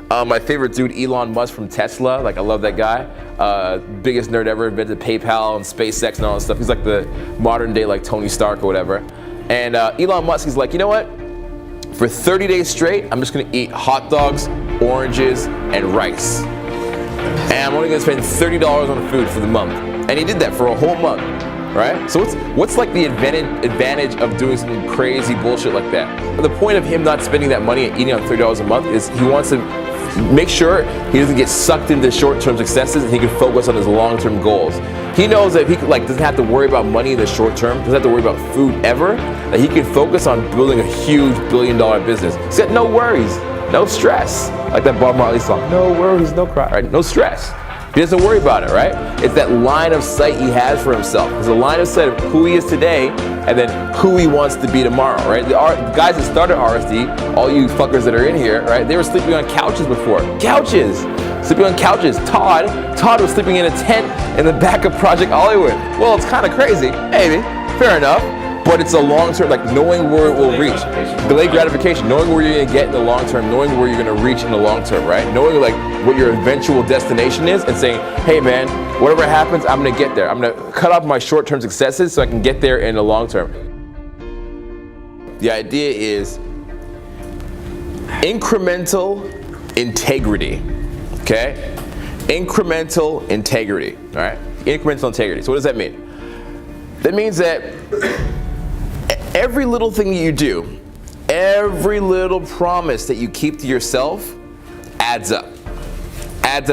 My favorite dude, Elon Musk from Tesla. Like, I love that guy. Biggest nerd ever, invented PayPal and SpaceX and all that stuff. He's like the modern day like Tony Stark or whatever. And Elon Musk, he's like, you know what? For 30 days straight, I'm just gonna eat hot dogs, oranges, and rice. And I'm only gonna spend $30 on food for the month. And he did that for a whole month, right? So what's like the advantage of doing some crazy bullshit like that? But the point of him not spending that money and eating on $30 a month is he wants to make sure he doesn't get sucked into short-term successes and he can focus on his long-term goals. He knows that if he doesn't have to worry about money in the short term, doesn't have to worry about food ever, that he can focus on building a huge billion-dollar business. He's got no worries, no stress. Like that Bob Marley song, no worries, no cry, right? No stress. He doesn't worry about it, right? It's that line of sight he has for himself. It's a line of sight of who he is today and then who he wants to be tomorrow, right? The guys that started RSD, all you fuckers that are in here, right? They were sleeping on couches before. Couches! Sleeping on couches. Todd was sleeping in a tent in the back of Project Hollywood. Well, it's kind of crazy, maybe, fair enough. But it's a long term, like knowing where it will reach. Delayed gratification, knowing where you're gonna get in the long term, knowing where you're gonna reach in the long term, right? Knowing like what your eventual destination is and saying, hey man, whatever happens, I'm gonna get there. I'm gonna cut off my short-term successes so I can get there in the long term. The idea is incremental integrity, okay? Incremental integrity, all right? Incremental integrity, so what does that mean? That means that every little thing that you do, every little promise that you keep to yourself adds up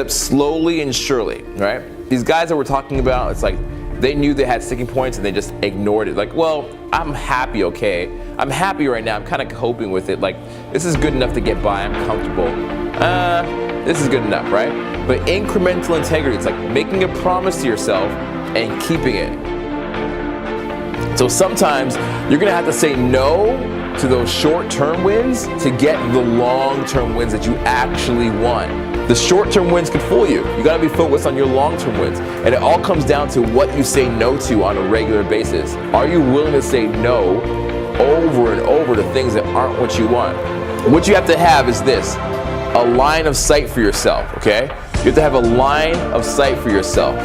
slowly and surely, right? These guys that we're talking about, it's like they knew they had sticking points and they just ignored it. Like, well, I'm happy, okay? I'm happy right now, I'm kind of coping with it. Like, this is good enough to get by, I'm comfortable. This is good enough, right? But incremental integrity, it's like making a promise to yourself and keeping it. So sometimes you're gonna have to say no to those short-term wins to get the long-term wins that you actually want. The short-term wins can fool you. You gotta be focused on your long-term wins. And it all comes down to what you say no to on a regular basis. Are you willing to say no over and over to things that aren't what you want? What you have to have is this, a line of sight for yourself, okay? You have to have a line of sight for yourself.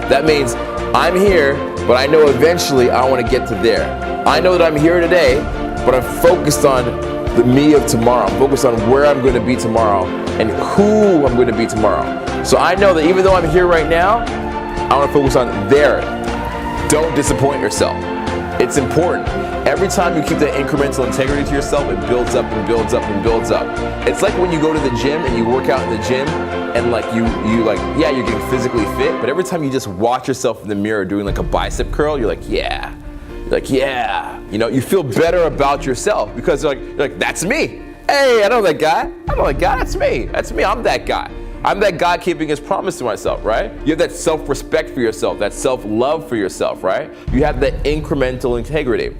That means I'm here, but I know eventually I want to get to there. I know that I'm here today, but I'm focused on the me of tomorrow. I'm focused on where I'm going to be tomorrow and who I'm going to be tomorrow. So I know that even though I'm here right now, I want to focus on there. Don't disappoint yourself. It's important. Every time you keep that incremental integrity to yourself, it builds up and builds up and builds up. It's like when you go to the gym and you work out in the gym and like you like, yeah, you're getting physically fit, but every time you just watch yourself in the mirror doing like a bicep curl, you're like, yeah. You're like, yeah. You know, you feel better about yourself because you're like, that's me. Hey, I know that guy. I know that guy. That's me. That's me. I'm that guy. I'm that guy keeping his promise to myself, right? You have that self-respect for yourself, that self-love for yourself, right? You have that incremental integrity.